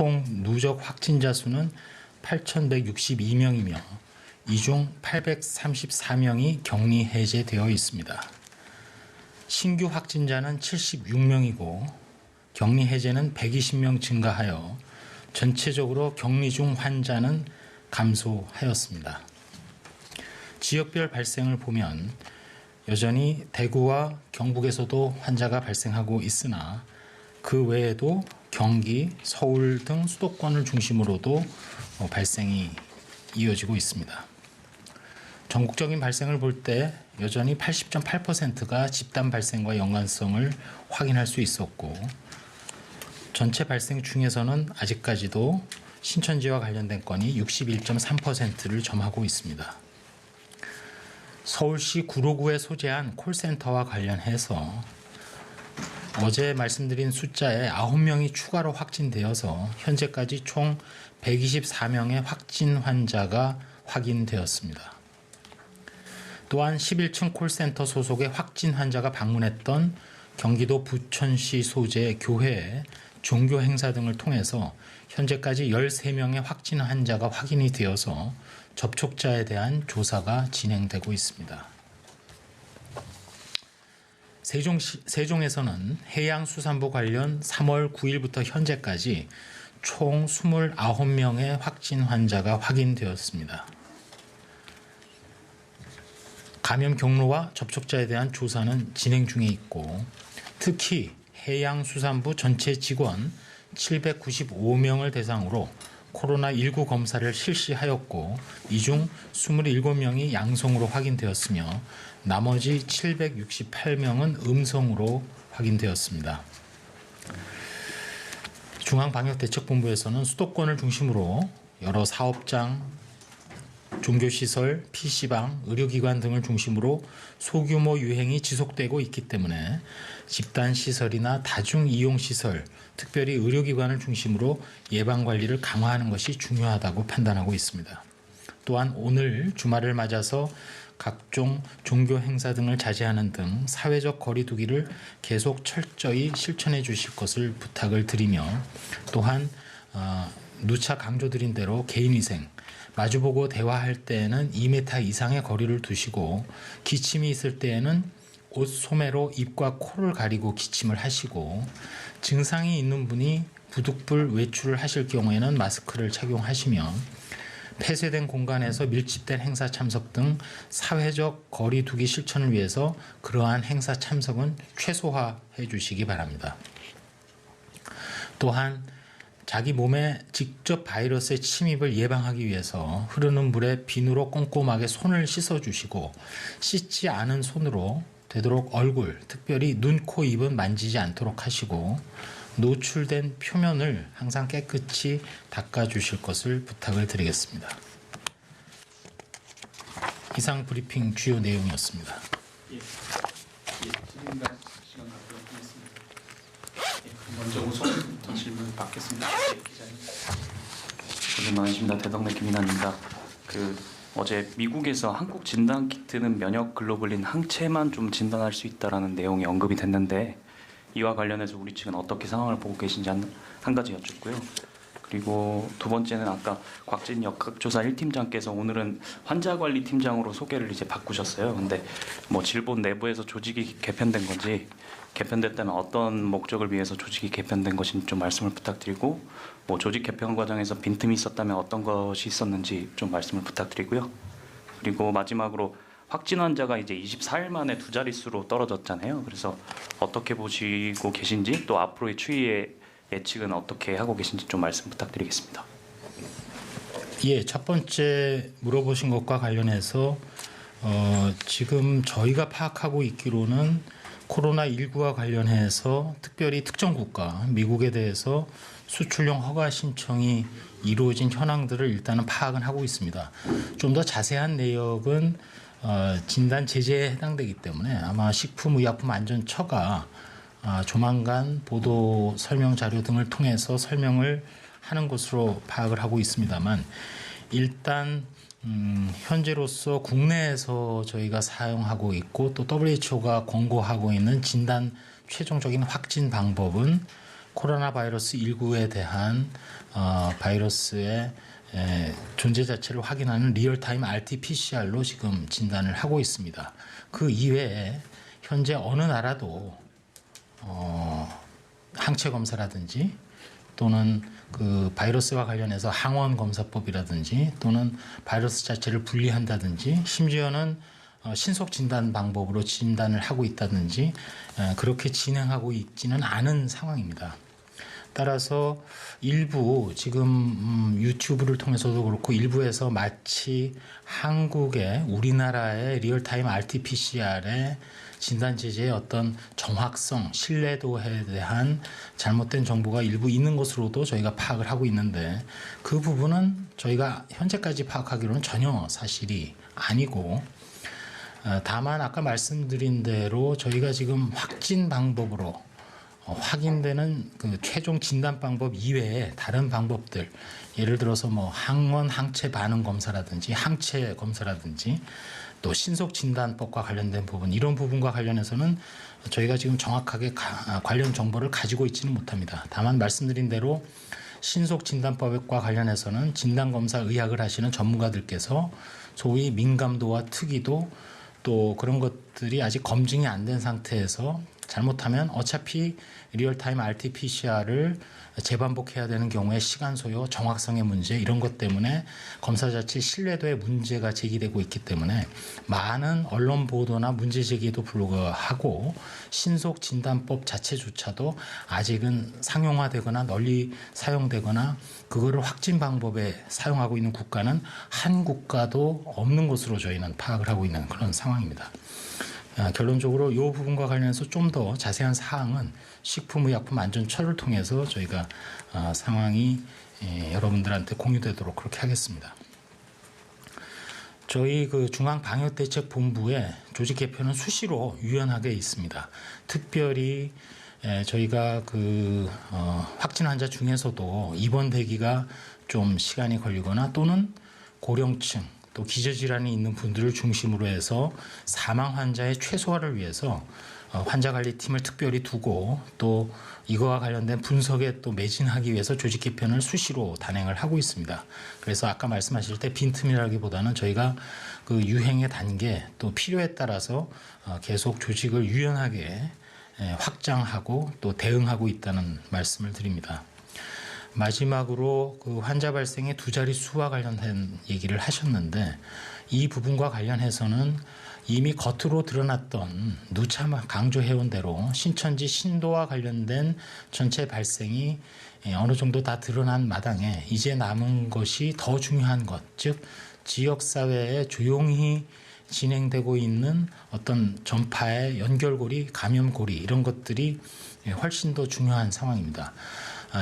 총 누적 확진자 수는 8,162명이며 이 중 834명이 격리 해제되어 있습니다. 신규 확진자는 76명이고 격리 해제는 120명 증가하여 전체적으로 격리 중 환자는 감소하였습니다. 지역별 발생을 보면 여전히 대구와 경북에서도 환자가 발생하고 있으나 그 외에도 경기, 서울 등 수도권을 중심으로도 발생이 이어지고 있습니다. 전국적인 발생을 볼 때 여전히 80.8%가 집단 발생과 연관성을 확인할 수 있었고 전체 발생 중에서는 아직까지도 신천지와 관련된 건이 61.3%를 점하고 있습니다. 서울시 구로구에 소재한 콜센터와 관련해서 어제 말씀드린 숫자에 9명이 추가로 확진되어서 현재까지 총 124명의 확진 환자가 확인되었습니다. 또한 11층 콜센터 소속의 확진 환자가 방문했던 경기도 부천시 소재 교회, 종교 행사 등을 통해서 현재까지 13명의 확진 환자가 확인이 되어서 접촉자에 대한 조사가 진행되고 있습니다. 세종에서는 해양수산부 관련 3월 9일부터 현재까지 총 29명의 확진 환자가 확인되었습니다. 감염 경로와 접촉자에 대한 조사는 진행 중에 있고 특히 해양수산부 전체 직원 795명을 대상으로 코로나19 검사를 실시하였고 이 중 27명이 양성으로 확인되었으며 나머지 768명은 음성으로 확인되었습니다. 중앙방역대책본부에서는 수도권을 중심으로 여러 사업장, 종교시설, PC방, 의료기관 등을 중심으로 소규모 유행이 지속되고 있기 때문에 집단시설이나 다중이용시설, 특별히 의료기관을 중심으로 예방관리를 강화하는 것이 중요하다고 판단하고 있습니다. 또한 오늘 주말을 맞아서 각종 종교 행사 등을 자제하는 등 사회적 거리 두기를 계속 철저히 실천해 주실 것을 부탁을 드리며 또한 누차 강조드린 대로 개인위생, 마주보고 대화할 때에는 2m 이상의 거리를 두시고 기침이 있을 때에는 옷 소매로 입과 코를 가리고 기침을 하시고 증상이 있는 분이 부득불 외출을 하실 경우에는 마스크를 착용하시며 폐쇄된 공간에서 밀집된 행사 참석 등 사회적 거리 두기 실천을 위해서 그러한 행사 참석은 최소화해 주시기 바랍니다. 또한 자기 몸에 직접 바이러스의 침입을 예방하기 위해서 흐르는 물에 비누로 꼼꼼하게 손을 씻어주시고 씻지 않은 손으로 되도록 얼굴, 특별히 눈, 코, 입은 만지지 않도록 하시고 노출된 표면을 항상 깨끗이 닦아주실 것을 부탁을 드리겠습니다. 이상 브리핑 주요 내용이었습니다. 먼저 우선부터 질문 받겠습니다. 기자님. 고생 많으십니다. 대덕내 김인환입니다. 어제 미국에서 한국 진단 키트는 면역 글로불린 항체만 좀 진단할 수 있다라는 내용이 언급이 됐는데 이와 관련해서 우리 측은 어떻게 상황을 보고 계신지 한 가지 여쭙고요. 그리고 두 번째는 아까 곽진 역학조사 1팀장께서 오늘은 환자관리팀장으로 소개를 이제 바꾸셨어요. 근데 뭐 질본 내부에서 조직이 개편된 건지 개편됐다면 어떤 목적을 위해서 조직이 개편된 것인지 좀 말씀을 부탁드리고 뭐 조직 개편 과정에서 빈틈이 있었다면 어떤 것이 있었는지 좀 말씀을 부탁드리고요. 그리고 마지막으로 확진 환자가 이제 24일 만에 두 자릿수로 떨어졌잖아요. 그래서 어떻게 보시고 계신지 또 앞으로의 추이의 예측은 어떻게 하고 계신지 좀 말씀 부탁드리겠습니다. 예, 첫 번째 물어보신 것과 관련해서 지금 저희가 파악하고 있기로는 코로나19와 관련해서 특별히 특정 국가, 미국에 대해서 수출용 허가 신청이 이루어진 현황들을 일단은 파악은 하고 있습니다. 좀 더 자세한 내역은 진단 제재에 해당되기 때문에 아마 식품의약품안전처가 조만간 보도 설명 자료 등을 통해서 설명을 하는 것으로 파악을 하고 있습니다만 일단 현재로서 국내에서 저희가 사용하고 있고 또 WHO가 권고하고 있는 진단 최종적인 확진 방법은 코로나 바이러스 19에 대한 바이러스의 존재 자체를 확인하는 리얼타임 RT-PCR로 지금 진단을 하고 있습니다. 그 이외에 현재 어느 나라도 항체 검사라든지 또는 그 바이러스와 관련해서 항원 검사법이라든지 또는 바이러스 자체를 분리한다든지 심지어는 신속 진단 방법으로 진단을 하고 있다든지 그렇게 진행하고 있지는 않은 상황입니다. 따라서 일부 지금 유튜브를 통해서도 그렇고 일부에서 마치 한국의 우리나라의 리얼타임 RT-PCR의 진단 체제의 어떤 정확성, 신뢰도에 대한 잘못된 정보가 일부 있는 것으로도 저희가 파악을 하고 있는데 그 부분은 저희가 현재까지 파악하기로는 전혀 사실이 아니고 다만 아까 말씀드린 대로 저희가 지금 확진 방법으로 확인되는 그 최종 진단 방법 이외에 다른 방법들 예를 들어서 뭐 항원 항체 반응 검사라든지 항체 검사라든지 또 신속 진단법과 관련된 부분 이런 부분과 관련해서는 저희가 지금 정확하게 관련 정보를 가지고 있지는 못합니다. 다만 말씀드린 대로 신속 진단법과 관련해서는 진단검사 의학을 하시는 전문가들께서 소위 민감도와 특이도 또 그런 것들이 아직 검증이 안 된 상태에서 잘못하면 어차피 리얼타임 RT-PCR을 재반복해야 되는 경우에 시간 소요, 정확성의 문제 이런 것 때문에 검사 자체 신뢰도에 문제가 제기되고 있기 때문에 많은 언론 보도나 문제 제기에도 불구하고 신속 진단법 자체조차도 아직은 상용화되거나 널리 사용되거나 그거를 확진 방법에 사용하고 있는 국가는 한 국가도 없는 것으로 저희는 파악을 하고 있는 그런 상황입니다. 결론적으로 이 부분과 관련해서 좀 더 자세한 사항은 식품의약품안전처를 통해서 저희가 상황이 여러분들한테 공유되도록 그렇게 하겠습니다. 저희 그 중앙방역대책본부의 조직 개편은 수시로 유연하게 있습니다. 특별히 저희가 그 확진 환자 중에서도 입원 대기가 좀 시간이 걸리거나 또는 고령층 또 기저질환이 있는 분들을 중심으로 해서 사망 환자의 최소화를 위해서 환자관리팀을 특별히 두고 또 이거와 관련된 분석에 또 매진하기 위해서 조직 개편을 수시로 단행을 하고 있습니다. 그래서 아까 말씀하실 때 빈틈이라기보다는 저희가 그 유행의 단계 또 필요에 따라서 계속 조직을 유연하게 확장하고 또 대응하고 있다는 말씀을 드립니다. 마지막으로 그 환자 발생의 두 자리 수와 관련된 얘기를 하셨는데 이 부분과 관련해서는 이미 겉으로 드러났던 누차 강조해온 대로 신천지 신도와 관련된 전체 발생이 어느 정도 다 드러난 마당에 이제 남은 것이 더 중요한 것, 즉 지역사회에 조용히 진행되고 있는 어떤 전파의 연결고리, 감염고리 이런 것들이 훨씬 더 중요한 상황입니다.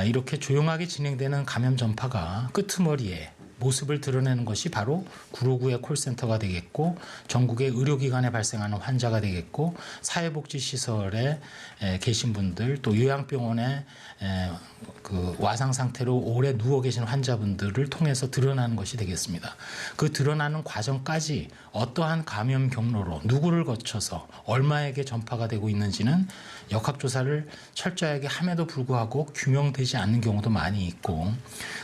이렇게 조용하게 진행되는 감염 전파가 끄트머리에 모습을 드러내는 것이 바로 959의 콜센터가 되겠고 전국의 의료기관에 발생하는 환자가 되겠고 사회복지시설에 계신 분들 또 요양병원에 그 와상 상태로 오래 누워 계신 환자분들을 통해서 드러나는 것이 되겠습니다. 그 드러나는 과정까지 어떠한 감염 경로로 누구를 거쳐서 얼마에게 전파가 되고 있는지는 역학조사를 철저하게 함에도 불구하고 규명되지 않는 경우도 많이 있고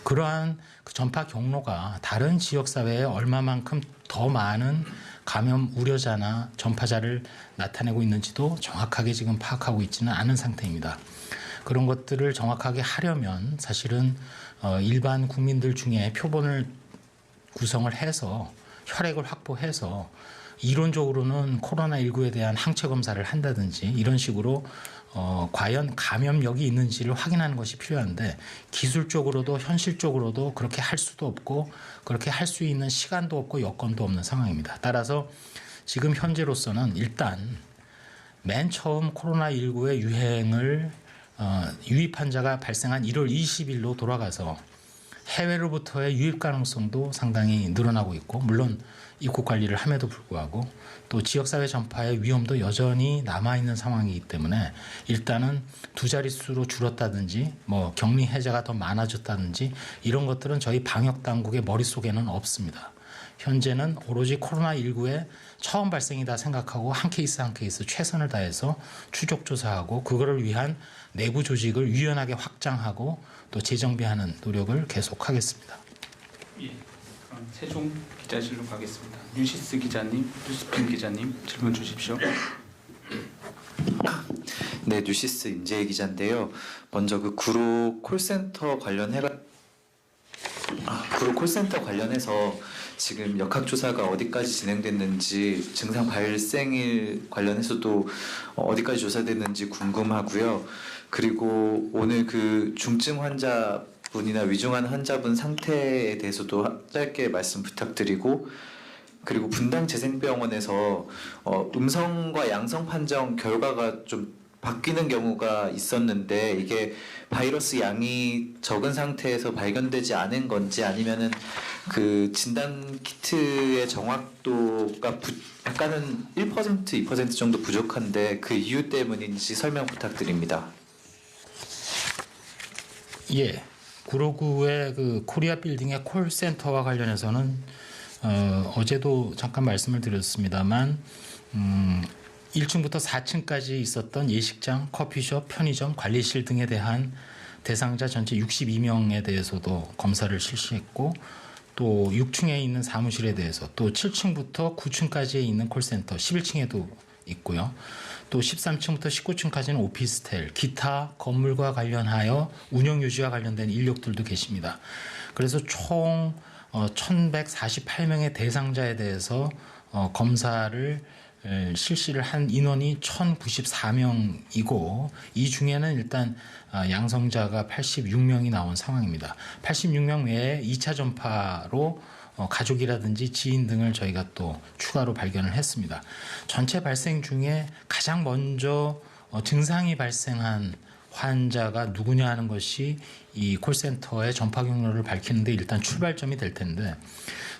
그러한 그 전파 경로가 다른 지역사회에 얼마만큼 더 많은 감염 우려자나 전파자를 나타내고 있는지도 정확하게 지금 파악하고 있지는 않은 상태입니다. 그런 것들을 정확하게 하려면 사실은 일반 국민들 중에 표본을 구성을 해서 혈액을 확보해서 이론적으로는 코로나19에 대한 항체 검사를 한다든지 이런 식으로 과연 감염력이 있는지를 확인하는 것이 필요한데 기술적으로도 현실적으로도 그렇게 할 수도 없고 그렇게 할 수 있는 시간도 없고 여건도 없는 상황입니다. 따라서 지금 현재로서는 일단 맨 처음 코로나19의 유행을 유입 환자가 발생한 1월 20일로 돌아가서 해외로부터의 유입 가능성도 상당히 늘어나고 있고 물론 입국 관리를 함에도 불구하고 또 지역사회 전파의 위험도 여전히 남아있는 상황이기 때문에 일단은 두 자릿수로 줄었다든지 뭐 격리 해제가 더 많아졌다든지 이런 것들은 저희 방역당국의 머릿속에는 없습니다. 현재는 오로지 코로나19에 처음 발생이다 생각하고 한 케이스 한 케이스 최선을 다해서 추적 조사하고 그거를 위한 내부 조직을 유연하게 확장하고 또 재정비하는 노력을 계속하겠습니다. 예, 그럼 세종 기자실로 가겠습니다. 뉴시스 기자님, 뉴스핀 기자님 질문 주십시오. 네, 뉴시스 임재희 기자인데요. 먼저 그 구로 콜센터 관련해서 지금 역학조사가 어디까지 진행됐는지 증상 발생일 관련해서도 어디까지 조사됐는지 궁금하고요. 그리고 오늘 그 중증 환자분이나 위중한 환자분 상태에 대해서도 짧게 말씀 부탁드리고, 그리고 분당 재생병원에서 음성과 양성 판정 결과가 좀 바뀌는 경우가 있었는데 이게 바이러스 양이 적은 상태에서 발견되지 않은 건지 아니면은 그 진단 키트의 정확도가 약간은 1%, 2% 정도 부족한데 그 이유 때문인지 설명 부탁드립니다. 예, 구로구의 그 코리아 빌딩의 콜센터와 관련해서는 어제도 잠깐 말씀을 드렸습니다만 1층부터 4층까지 있었던 예식장, 커피숍, 편의점, 관리실 등에 대한 대상자 전체 62명에 대해서도 검사를 실시했고, 또 6층에 있는 사무실에 대해서, 또 7층부터 9층까지에 있는 콜센터 11층에도 있고요. 또 13층부터 19층까지는 오피스텔, 기타 건물과 관련하여 운영 유지와 관련된 인력들도 계십니다. 그래서 총 1148명의 대상자에 대해서 검사를 실시를 한 인원이 1094명이고 이 중에는 일단 양성자가 86명이 나온 상황입니다. 86명 외에 2차 전파로 가족이라든지 지인 등을 저희가 또 추가로 발견을 했습니다. 전체 발생 중에 가장 먼저 증상이 발생한 환자가 누구냐 하는 것이 이 콜센터의 전파 경로를 밝히는데 일단 출발점이 될 텐데,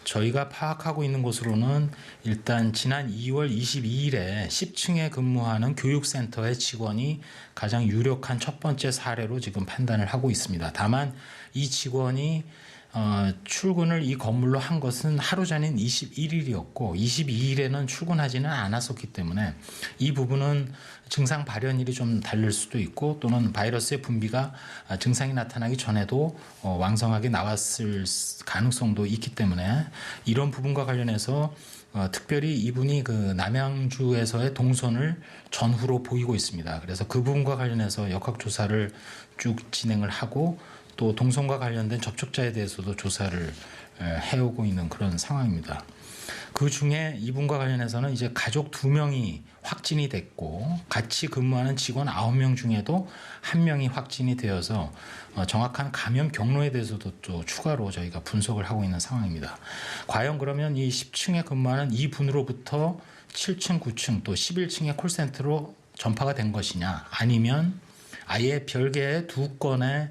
저희가 파악하고 있는 것으로는 일단 지난 2월 22일에 10층에 근무하는 교육센터의 직원이 가장 유력한 첫 번째 사례로 지금 판단을 하고 있습니다. 다만 이 직원이 출근을 이 건물로 한 것은 하루 전인 21일이었고 22일에는 출근하지는 않았었기 때문에 이 부분은 증상 발현일이 좀 다를 수도 있고, 또는 바이러스의 분비가 증상이 나타나기 전에도 왕성하게 나왔을 가능성도 있기 때문에 이런 부분과 관련해서 특별히 이분이 그 남양주에서의 동선을 전후로 보이고 있습니다. 그래서 그 부분과 관련해서 역학조사를 쭉 진행을 하고 또 동선과 관련된 접촉자에 대해서도 조사를 해오고 있는 그런 상황입니다. 그 중에 이분과 관련해서는 이제 가족 2명이 확진이 됐고 같이 근무하는 직원 9명 중에도 1명이 확진이 되어서 정확한 감염 경로에 대해서도 또 추가로 저희가 분석을 하고 있는 상황입니다. 과연 그러면 이 10층에 근무하는 이분으로부터 7층, 9층 또 11층의 콜센터로 전파가 된 것이냐, 아니면 아예 별개의 2건의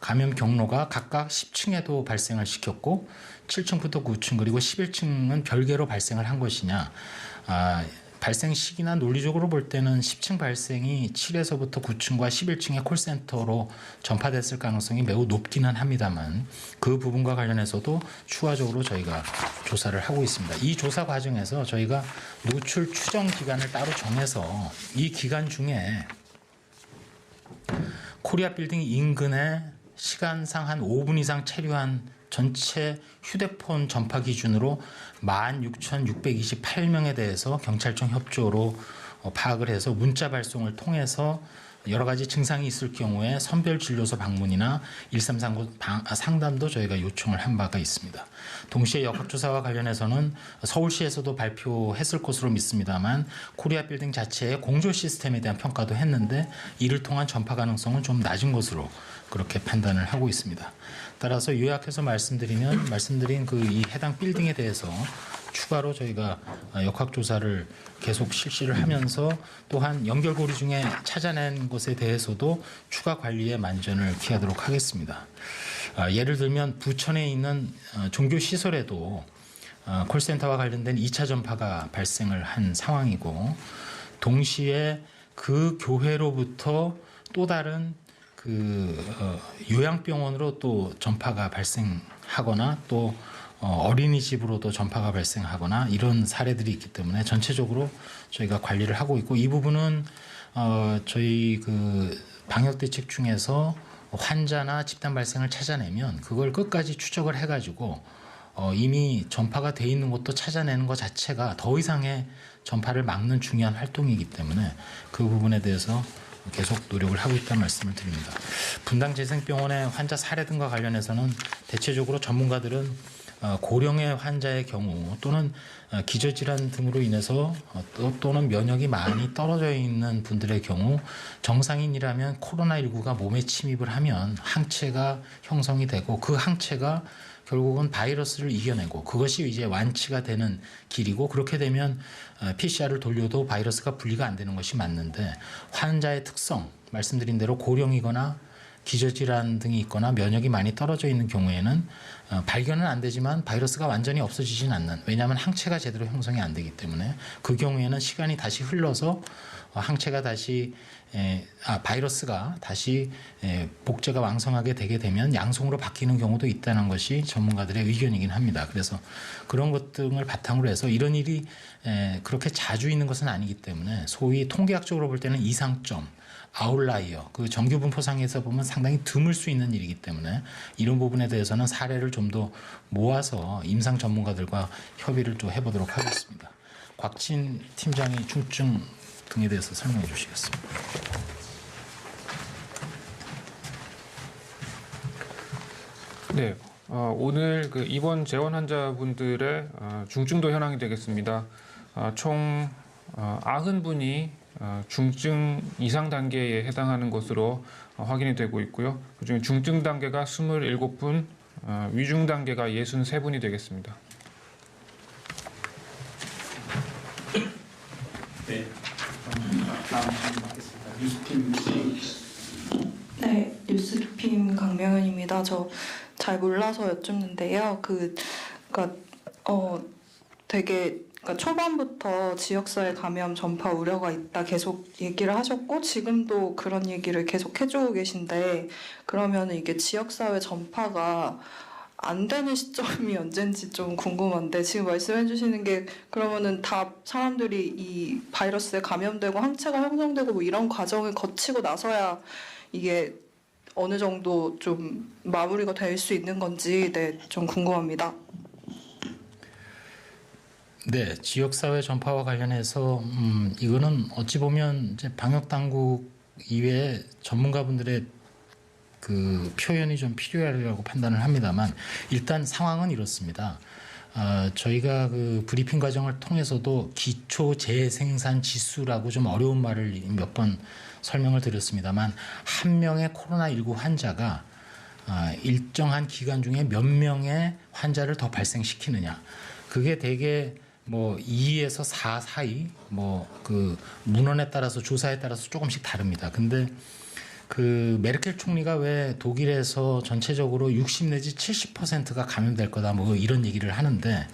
감염 경로가 각각 10층에도 발생을 시켰고 7층부터 9층 그리고 11층은 별개로 발생을 한 것이냐. 발생 시기나 논리적으로 볼 때는 10층 발생이 7에서부터 9층과 11층의 콜센터로 전파됐을 가능성이 매우 높기는 합니다만 그 부분과 관련해서도 추가적으로 저희가 조사를 하고 있습니다. 이 조사 과정에서 저희가 노출 추정 기간을 따로 정해서 이 기간 중에 코리아 빌딩 인근에 시간상 한 5분 이상 체류한 전체 휴대폰 전파 기준으로 16,628명에 대해서 경찰청 협조로 파악을 해서 문자 발송을 통해서 여러 가지 증상이 있을 경우에 선별진료소 방문이나 1339 상담도 저희가 요청을 한 바가 있습니다. 동시에 역학조사와 관련해서는 서울시에서도 발표했을 것으로 믿습니다만 코리아 빌딩 자체의 공조 시스템에 대한 평가도 했는데 이를 통한 전파 가능성은 좀 낮은 것으로 그렇게 판단을 하고 있습니다. 따라서 요약해서 말씀드린 그 이 해당 빌딩에 대해서 추가로 저희가 역학조사를 계속 실시를 하면서 또한 연결고리 중에 찾아낸 것에 대해서도 추가 관리에 만전을 기하도록 하겠습니다. 예를 들면 부천에 있는 종교시설에도 콜센터와 관련된 2차 전파가 발생을 한 상황이고, 동시에 그 교회로부터 또 다른 요양병원으로 또 전파가 발생하거나 또 어린이집으로도 전파가 발생하거나 이런 사례들이 있기 때문에 전체적으로 저희가 관리를 하고 있고, 이 부분은 저희 방역 대책 중에서 환자나 집단 발생을 찾아내면 그걸 끝까지 추적을 해가지고 이미 전파가 돼 있는 곳도 찾아내는 것 자체가 더 이상의 전파를 막는 중요한 활동이기 때문에 그 부분에 대해서 계속 노력을 하고 있다는 말씀을 드립니다. 분당재생병원의 환자 사례 등과 관련해서는 대체적으로 전문가들은 고령의 환자의 경우 또는 기저질환 등으로 인해서 또는 면역이 많이 떨어져 있는 분들의 경우 정상인이라면 코로나19가 몸에 침입을 하면 항체가 형성이 되고 그 항체가 결국은 바이러스를 이겨내고 그것이 이제 완치가 되는 길이고, 그렇게 되면 PCR을 돌려도 바이러스가 분리가 안 되는 것이 맞는데, 환자의 특성 말씀드린 대로 고령이거나 기저질환 등이 있거나 면역이 많이 떨어져 있는 경우에는 발견은 안 되지만 바이러스가 완전히 없어지진 않는, 왜냐하면 항체가 제대로 형성이 안 되기 때문에 그 경우에는 시간이 다시 흘러서 항체가 다시 바이러스가 다시 복제가 왕성하게 되게 되면 양성으로 바뀌는 경우도 있다는 것이 전문가들의 의견이긴 합니다. 그래서 그런 것 등을 바탕으로 해서 이런 일이 그렇게 자주 있는 것은 아니기 때문에 소위 통계학적으로 볼 때는 이상점, 아웃라이어, 그 정규 분포상에서 보면 상당히 드물 수 있는 일이기 때문에 이런 부분에 대해서는 사례를 좀 더 모아서 임상 전문가들과 협의를 또 해보도록 하겠습니다. 곽진 팀장이 중증 등에 대해서 설명해 주시겠습니다. 네, 오늘 입원 재원 환자분들의 중증도 현황이 되겠습니다. 총 90분이 중증 이상 단계에 해당하는 것으로 확인이 되고 있고요. 그중에 중증 단계가 27분, 위중 단계가 63분이 되겠습니다. 네, 다음 질문 받겠습니다. 뉴스팀 씨. 네, 뉴스팀 강명현입니다. 저 잘 몰라서 여쭙는데요. 그러니까 초반부터 지역사회 감염 전파 우려가 있다 계속 얘기를 하셨고 지금도 그런 얘기를 계속 해주고 계신데, 그러면 이게 지역사회 전파가 안 되는 시점이 언젠지 좀 궁금한데, 지금 말씀해 주시는 게 그러면은 다 사람들이 이 바이러스에 감염되고 항체가 형성되고 뭐 이런 과정을 거치고 나서야 이게 어느 정도 좀 마무리가 될 수 있는 건지 좀 궁금합니다. 네, 지역사회 전파와 관련해서 이거는 어찌 보면 이제 방역 당국 이외에 전문가분들의 그 표현이 좀 필요하리라고 판단을 합니다만, 일단 상황은 이렇습니다. 저희가 그 브리핑 과정을 통해서도 기초 재생산 지수라고 좀 어려운 말을 몇 번 설명을 드렸습니다만, 한 명의 코로나19 환자가 일정한 기간 중에 몇 명의 환자를 더 발생시키느냐, 그게 대개 뭐 2에서 4 사이, 뭐 그 문헌에 따라서 조사에 따라서 조금씩 다릅니다. 근데 그 메르켈 총리가 왜 독일에서 전체적으로 60 내지 70%가 감염될 거다 뭐 이런 얘기를 하는데,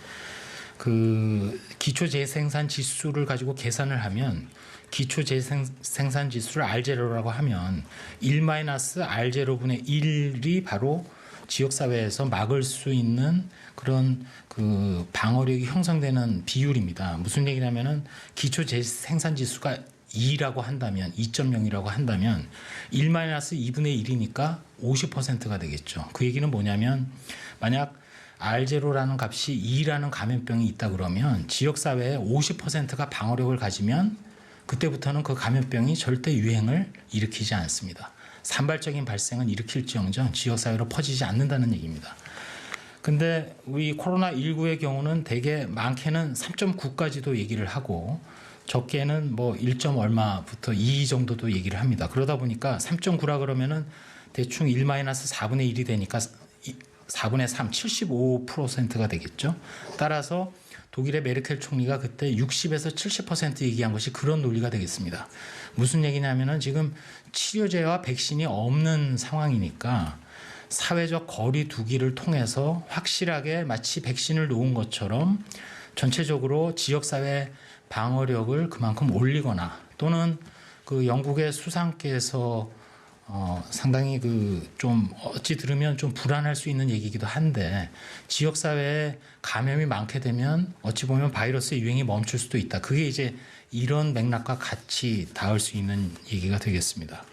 그 기초 재생산 지수를 가지고 계산을 하면, 기초 재생산 지수를 R0라고 하면 1-R0분의 1이 바로 지역사회에서 막을 수 있는 그런 그 방어력이 형성되는 비율입니다. 무슨 얘기냐면은 기초 재생산 지수가 2라고 한다면, 2.0이라고 한다면 1-2분의 1이니까 50%가 되겠죠. 그 얘기는 뭐냐면, 만약 R0라는 값이 2라는 감염병이 있다 그러면 지역사회의 50%가 방어력을 가지면 그때부터는 그 감염병이 절대 유행을 일으키지 않습니다. 산발적인 발생은 일으킬지언정 지역사회로 퍼지지 않는다는 얘기입니다. 근데 우리 코로나19의 경우는 대개 많게는 3.9까지도 얘기를 하고 적게는 뭐 1점 얼마부터 2 정도도 얘기를 합니다. 그러다 보니까 3.9라 그러면은 대충 1-4분의 1이 되니까 4분의 3, 75%가 되겠죠. 따라서 독일의 메르켈 총리가 그때 60에서 70% 얘기한 것이 그런 논리가 되겠습니다. 무슨 얘기냐면은 지금 치료제와 백신이 없는 상황이니까 사회적 거리 두기를 통해서 확실하게 마치 백신을 놓은 것처럼 전체적으로 지역사회 방어력을 그만큼 올리거나, 또는 그 영국의 수상께서 상당히 좀 어찌 들으면 좀 불안할 수 있는 얘기이기도 한데 지역 사회에 감염이 많게 되면 어찌 보면 바이러스의 유행이 멈출 수도 있다. 그게 이제 이런 맥락과 같이 닿을 수 있는 얘기가 되겠습니다.